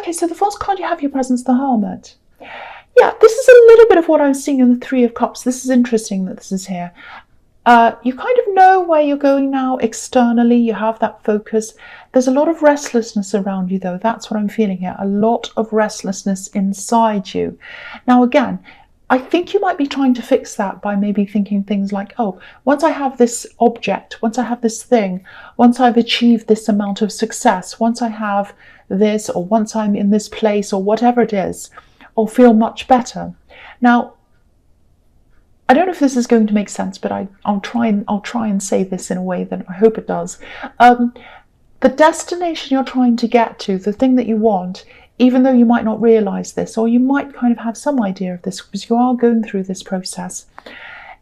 Okay, so the first card you have your presence, the Hermit. Yeah, this is a little bit of what I was seeing in the Three of Cups. This is interesting that this is here. You kind of know where you're going now externally. You have that focus. There's a lot of restlessness around you, though. That's what I'm feeling here. A lot of restlessness inside you. Now, again, I think you might be trying to fix that by maybe thinking things like, oh, once I have this object, once I have this thing, once I've achieved this amount of success, once I have this, or once I'm in this place, or whatever it is, I'll feel much better. Now, I don't know if this is going to make sense, but I'll try and say this in a way that I hope it does. The destination you're trying to get to, the thing that you want, even though you might not realize this, or you might kind of have some idea of this because you are going through this process,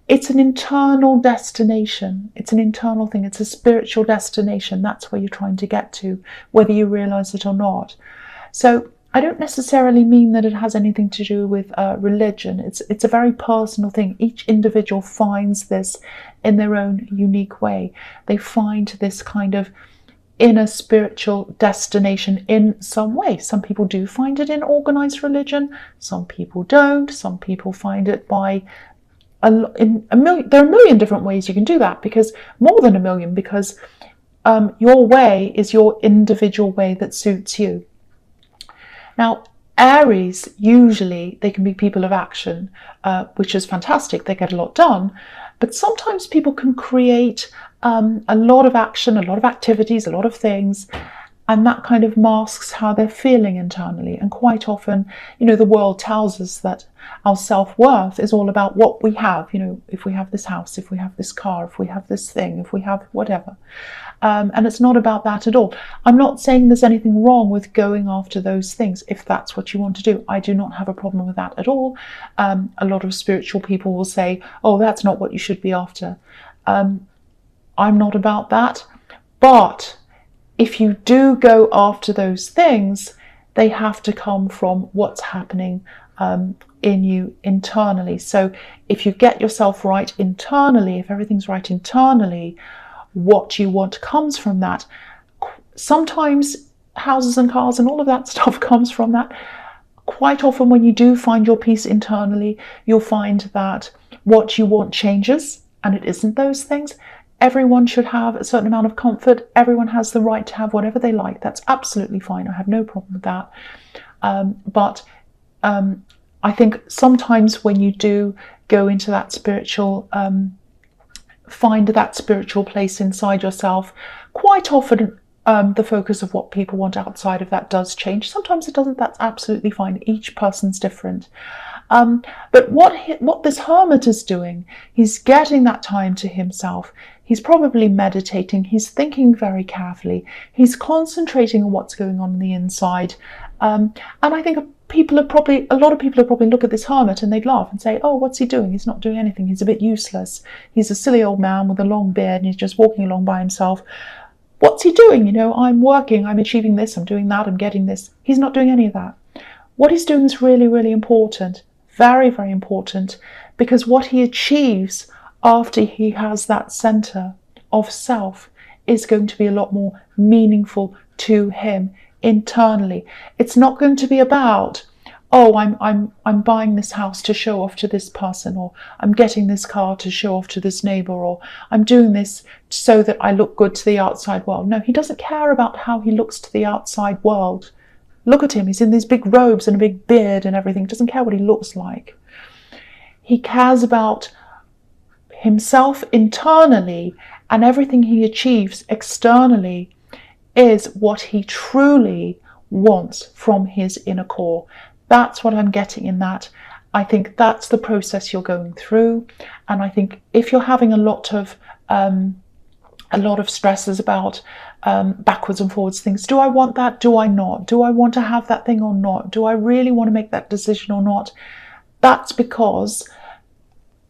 it's an internal destination. It's an internal thing. It's a spiritual destination. That's where you're trying to get to, whether you realize it or not. So I don't necessarily mean that it has anything to do with religion. It's a very personal thing. Each individual finds this in their own unique way. They find this kind of inner spiritual destination in some way. Some people do find it in organized religion. Some people don't. Some people find it by there are a million different ways you can do that, because more than a million, because your way is your individual way that suits you. Now, Aries, usually they can be people of action, which is fantastic. They get a lot done. But sometimes people can create a lot of action, a lot of activities, a lot of things, and that kind of masks how they're feeling internally. And quite often, the world tells us that our self-worth is all about what we have. If we have this house, if we have this car, if we have this thing, if we have whatever. And it's not about that at all. I'm not saying there's anything wrong with going after those things if that's what you want to do. I do not have a problem with that at all. A lot of spiritual people will say, oh, that's not what you should be after. I'm not about that. But if you do go after those things, they have to come from what's happening in you internally. So if you get yourself right internally, if everything's right internally, what you want comes from that. Sometimes houses and cars and all of that stuff comes from that. Quite often when you do find your peace internally, you'll find that what you want changes, and it isn't those things. Everyone should have a certain amount of comfort. Everyone has the right to have whatever they like. That's absolutely fine. I have no problem with that. But I think sometimes when you do go into that spiritual find that spiritual place inside yourself, quite often the focus of what people want outside of that does change. Sometimes it doesn't. That's absolutely fine. Each person's different. But what this hermit is doing, he's getting that time to himself. He's probably meditating. He's thinking very carefully. He's concentrating on what's going on the inside. And I think a lot of people are probably look at this hermit and they'd laugh and say, oh, what's he doing? He's not doing anything. He's a bit useless. He's a silly old man with a long beard and he's just walking along by himself. What's he doing? I'm working, I'm achieving this, I'm doing that, I'm getting this. He's not doing any of that. What he's doing is really, really important. Very, very important, because what he achieves after he has that center of self is going to be a lot more meaningful to him internally. It's not going to be about, oh, I'm buying this house to show off to this person, or I'm getting this car to show off to this neighbor, or I'm doing this so that I look good to the outside world. No, he doesn't care about how he looks to the outside world. Look at him. He's in these big robes and a big beard and everything. He doesn't care what he looks like. He cares about himself internally, and everything he achieves externally is what he truly wants from his inner core. That's what I'm getting in that. I think that's the process you're going through. And I think if you're having a lot of stresses about backwards and forwards things, do I want that? Do I not? Do I want to have that thing or not? Do I really want to make that decision or not? That's because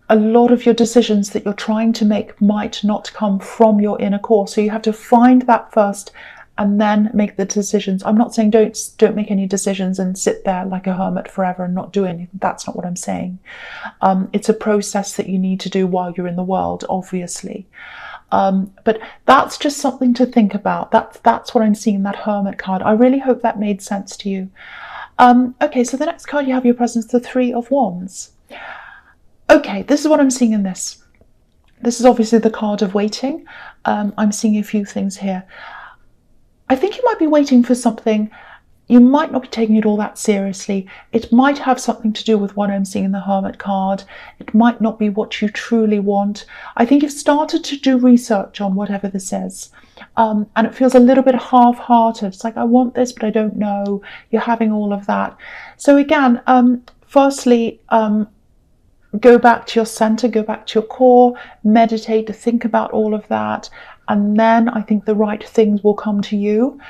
a lot of your decisions that you're trying to make might not come from your inner core. So you have to find that first and then make the decisions. I'm not saying don't make any decisions and sit there like a hermit forever and not do anything. That's not what I'm saying. It's a process that you need to do while you're in the world, obviously. But that's just something to think about. That's what I'm seeing in that Hermit card. I really hope that made sense to you. Okay, so the next card you have your presence, the Three of Wands. Okay, this is what I'm seeing in this. This is obviously the card of waiting. I'm seeing a few things here. I think you might be waiting for something. You might not be taking it all that seriously. It might have something to do with what I'm seeing in the Hermit card. It might not be what you truly want. I think you've started to do research on whatever this is. And it feels a little bit half-hearted. It's like, I want this, but I don't know. You're having all of that. So again, firstly, go back to your center, go back to your core, meditate, to think about all of that. And then I think the right things will come to you.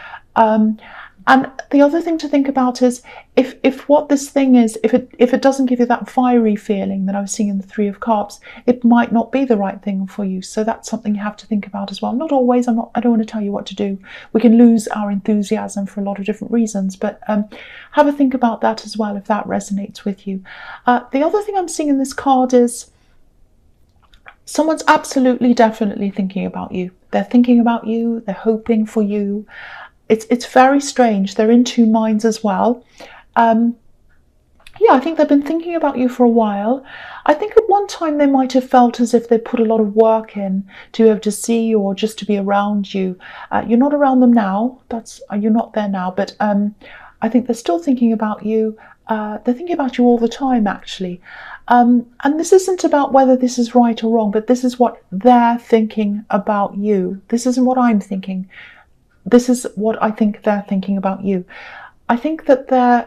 And the other thing to think about is if what this thing is, if it doesn't give you that fiery feeling that I was seeing in the Three of Cups, it might not be the right thing for you. So that's something you have to think about as well. Not always. I don't want to tell you what to do. We can lose our enthusiasm for a lot of different reasons, but have a think about that as well if that resonates with you. The other thing I'm seeing in this card is someone's absolutely, definitely thinking about you. They're thinking about you. They're hoping for you. It's very strange. They're in two minds as well. Yeah, I think they've been thinking about you for a while. I think at one time they might have felt as if they put a lot of work in to be able to see you or just to be around you. You're not around them now. You're not there now, but I think they're still thinking about you. They're thinking about you all the time, actually. And this isn't about whether this is right or wrong, but this is what they're thinking about you. This isn't what I'm thinking. This is what I think they're thinking about you. I think that they're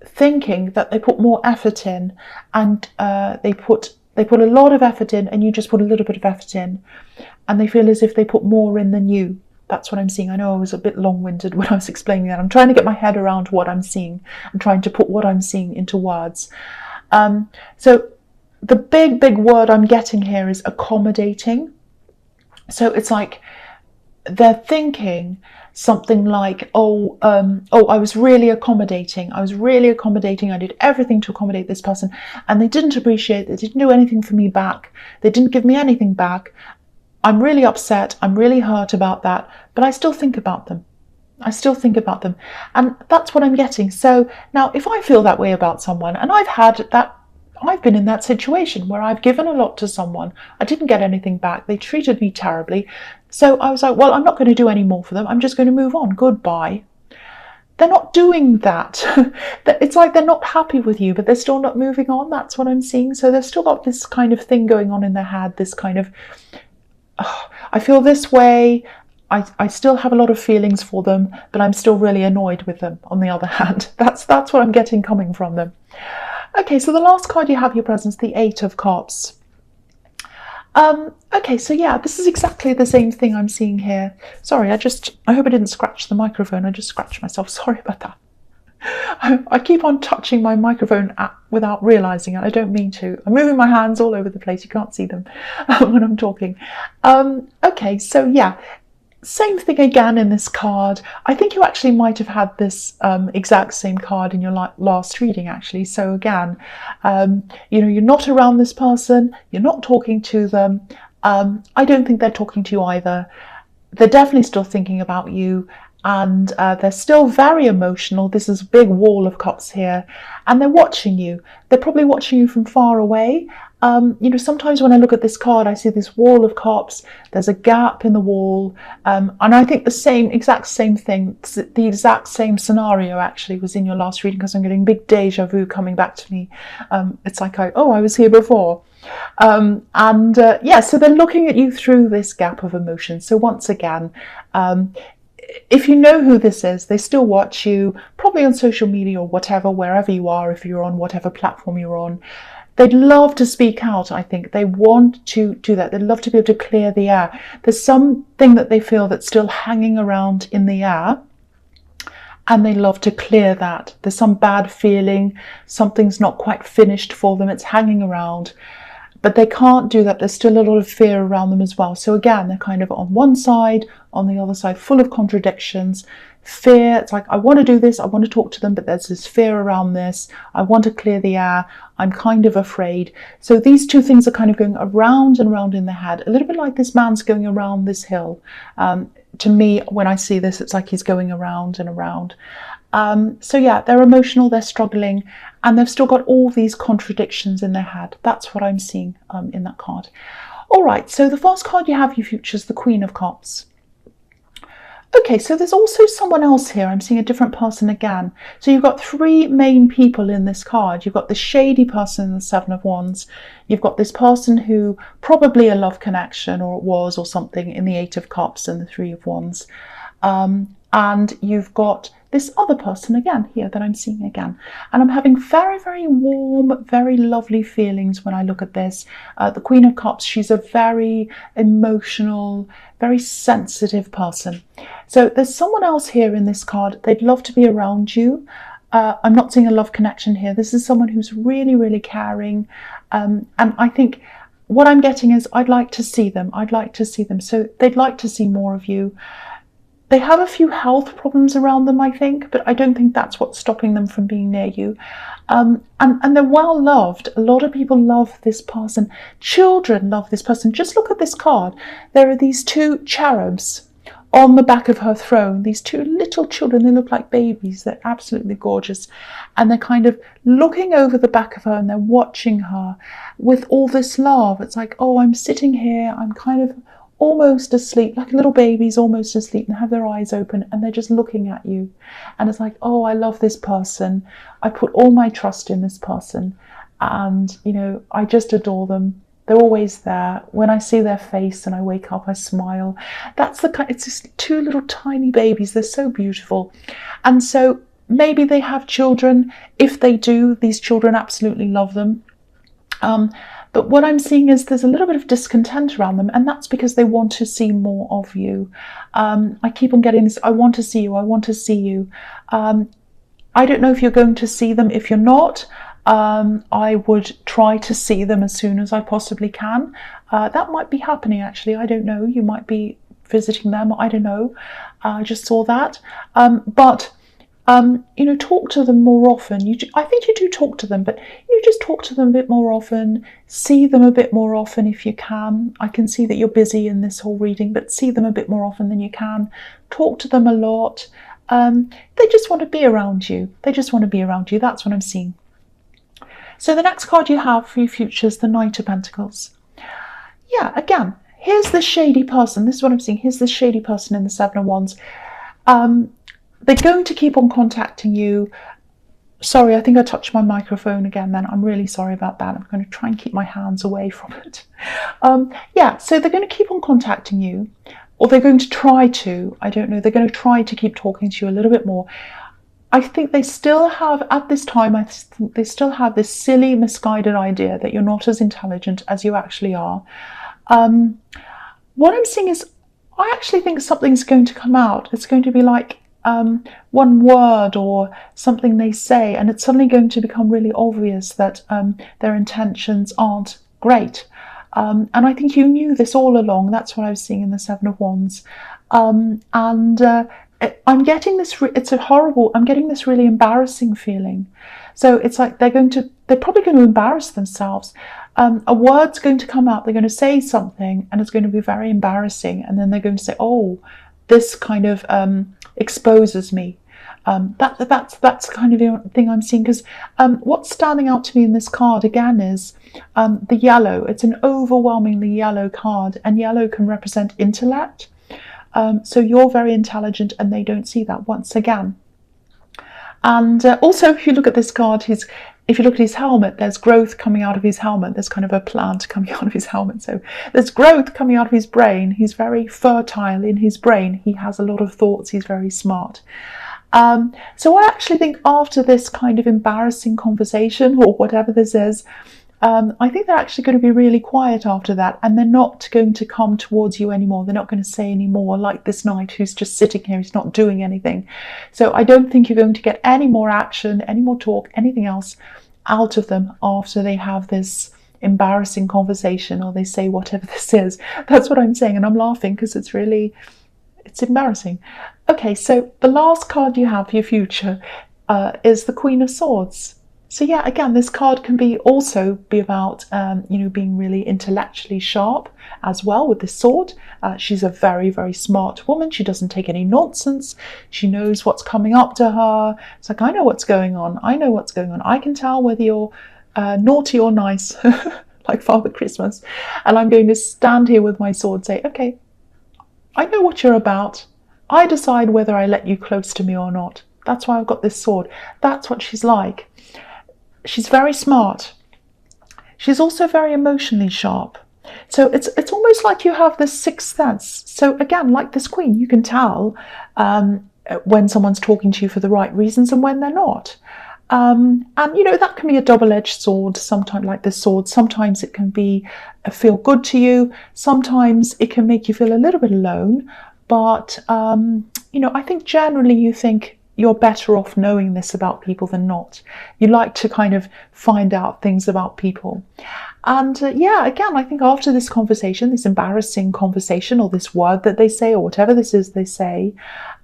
thinking that they put more effort in, and they put a lot of effort in, and you just put a little bit of effort in, and they feel as if they put more in than you. That's what I'm seeing. I know I was a bit long-winded when I was explaining that. I'm trying to get my head around what I'm seeing and trying to put what I'm seeing into words. So the big word I'm getting here is accommodating. So it's like they're thinking something like, I was really accommodating. I did everything to accommodate this person, and they didn't appreciate it. They didn't do anything for me back. They didn't give me anything back. I'm really upset. I'm really hurt about that, but I still think about them. And that's what I'm getting. So now if I feel that way about someone, and I've been in that situation where I've given a lot to someone, I didn't get anything back, they treated me terribly, so I was like, well, I'm not going to do any more for them, I'm just going to move on, goodbye. They're not doing that. It's like they're not happy with you, but they're still not moving on. That's what I'm seeing. So they've still got this kind of thing going on in their head, this kind of, I feel this way, I still have a lot of feelings for them, but I'm still really annoyed with them, on the other hand. That's what I'm getting coming from them. Okay, so the last card you have your presence, the Eight of Cups. Okay, so yeah, this is exactly the same thing I'm seeing here. Sorry, I hope I didn't scratch the microphone. I just scratched myself. Sorry about that. I keep on touching my microphone without realising it. I don't mean to. I'm moving my hands all over the place. You can't see them when I'm talking. Okay, so yeah. Same thing again in this card. I think you actually might have had this exact same card in your last reading, actually. So again, you're not around this person, you're not talking to them. I don't think they're talking to you either. They're definitely still thinking about you, and they're still very emotional. This is a big wall of cups here, and they're watching you. They're probably watching you from far away. Sometimes when I look at this card, I see this wall of cups. There's a gap in the wall, and I think the exact same thing, the exact same scenario actually was in your last reading, because I'm getting big deja vu coming back to me. It's like, I was here before. Yeah, so they're looking at you through this gap of emotion. So once again, if you know who this is, they still watch you, probably on social media or whatever, wherever you are, if you're on whatever platform you're on. They'd love to speak out, I think. They want to do that. They'd love to be able to clear the air. There's something that they feel that's still hanging around in the air, and they love to clear that. There's some bad feeling, something's not quite finished for them, it's hanging around. But they can't do that. There's still a lot of fear around them as well. So again, they're kind of on one side, on the other side, full of contradictions. fear. It's like, I want to do this, I want to talk to them, but there's this fear around this. I want to clear the air. I'm kind of afraid. So these two things are kind of going around and around in the head, a little bit like this man's going around this hill. To me, when I see this, it's like he's going around and around. So yeah, they're emotional, they're struggling, and they've still got all these contradictions in their head. That's what I'm seeing in that card. All right, so the first card you have, you future, is the Queen of Cups. Okay, so there's also someone else here. I'm seeing a different person again. So you've got three main people in this card. You've got the shady person in the Seven of Wands. You've got this person who probably a love connection, or it was, or something, in the Eight of Cups and the Three of Wands. And you've got this other person again here that I'm seeing again. And I'm having very, very warm, very lovely feelings when I look at this. The Queen of Cups, she's a very emotional, very sensitive person. So there's someone else here in this card. They'd love to be around you. I'm not seeing a love connection here. This is someone who's really, really caring. And I think what I'm getting is I'd like to see them. I'd like to see them. So they'd like to see more of you. They have a few health problems around them, I think, but I don't think that's what's stopping them from being near you. And they're well loved. A lot of people love this person. Children love this person. Just look at this card. There are these two cherubs on the back of her throne. These two little children, they look like babies. They're absolutely gorgeous. And they're kind of looking over the back of her and they're watching her with all this love. It's like, oh, I'm sitting here, I'm kind of almost asleep, like little babies almost asleep, and have their eyes open and they're just looking at you. And it's like, oh, I love this person. I put all my trust in this person. And, you know, I just adore them. They're always there. When I see their face and I wake up, I smile. That's the kind, it's just two little tiny babies. They're so beautiful. And so maybe they have children. If they do, these children absolutely love them. But what I'm seeing is there's a little bit of discontent around them, and that's because they want to see more of you. I keep on getting this, I want to see you, I want to see you. I don't know if you're going to see them. If you're not, I would try to see them as soon as I possibly can. That might be happening, actually. I don't know. You might be visiting them. I don't know. I just saw that. You know, talk to them more often. I think you do talk to them, but you just talk to them a bit more often. See them a bit more often if you can. I can see that you're busy in this whole reading, but see them a bit more often than you can. Talk to them a lot. They just want to be around you. They just want to be around you. That's what I'm seeing. So the next card you have for your future is the Knight of Pentacles. Yeah, again, here's the shady person. This is what I'm seeing. Here's the shady person in the Seven of Wands. They're going to keep on contacting you. Sorry, I think I touched my microphone again then. I'm really sorry about that. I'm going to try and keep my hands away from it. Yeah, so they're going to keep on contacting you, or they're going to try to. I don't know. They're going to try to keep talking to you a little bit more. I think they still have, at this time, I think they still have this silly, misguided idea that you're not as intelligent as you actually are. What I'm seeing is, I actually think something's going to come out. It's going to be like, one word or something they say, and it's suddenly going to become really obvious that their intentions aren't great. And I think you knew this all along. That's what I was seeing in the Seven of Wands. I'm getting this, I'm getting this really embarrassing feeling. So it's like they're probably going to embarrass themselves. A word's going to come out, they're going to say something, and it's going to be very embarrassing. And then they're going to say, oh, this kind of exposes me. That's kind of the thing I'm seeing, because what's standing out to me in this card again is the yellow. It's an overwhelmingly yellow card, and yellow can represent intellect. So you're very intelligent and they don't see that once again. And also, if you look at this card, if you look at his helmet, there's growth coming out of his helmet. There's kind of a plant coming out of his helmet. So there's growth coming out of his brain. He's very fertile in his brain. He has a lot of thoughts. He's very smart. So I actually think after this kind of embarrassing conversation, or whatever this is, I think they're actually going to be really quiet after that, and they're not going to come towards you anymore. They're not going to say any more, like this knight who's just sitting here, he's not doing anything. So I don't think you're going to get any more action, any more talk, anything else out of them after they have this embarrassing conversation, or they say whatever this is. That's what I'm saying, and I'm laughing because it's really, It's embarrassing. Okay, so the last card you have for your future is the Queen of Swords. So yeah, again, this card can also be about being really intellectually sharp as well with this sword. She's a very, very smart woman. She doesn't take any nonsense. She knows what's coming up to her. It's like, I know what's going on. I know what's going on. I can tell whether you're naughty or nice, like Father Christmas. And I'm going to stand here with my sword and say, okay, I know what you're about. I decide whether I let you close to me or not. That's why I've got this sword. That's what she's like. She's very smart. She's also very emotionally sharp. So it's almost like you have this sixth sense. So again, like this queen, you can tell when someone's talking to you for the right reasons and when they're not. And that can be a double-edged sword. Sometimes, like this sword, sometimes it can be feel good to you. Sometimes it can make you feel a little bit alone. But I think generally you think you're better off knowing this about people than not. You like to kind of find out things about people. And again, I think after this conversation, this embarrassing conversation, or this word that they say, or whatever this is they say,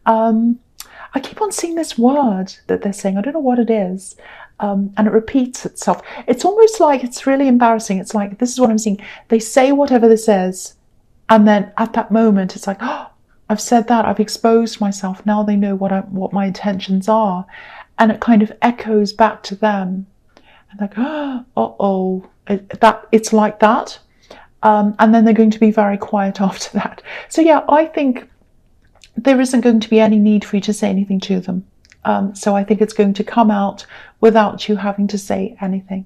I keep on seeing this word that they're saying. I don't know what it is. And it repeats itself. It's almost like it's really embarrassing. It's like, this is what I'm seeing. They say whatever this is. And then at that moment, it's like, oh, I've said that, I've exposed myself. Now they know what my intentions are. And it kind of echoes back to them. And like, uh-oh, it's like that. And then they're going to be very quiet after that. So yeah, I think there isn't going to be any need for you to say anything to them. So I think it's going to come out without you having to say anything.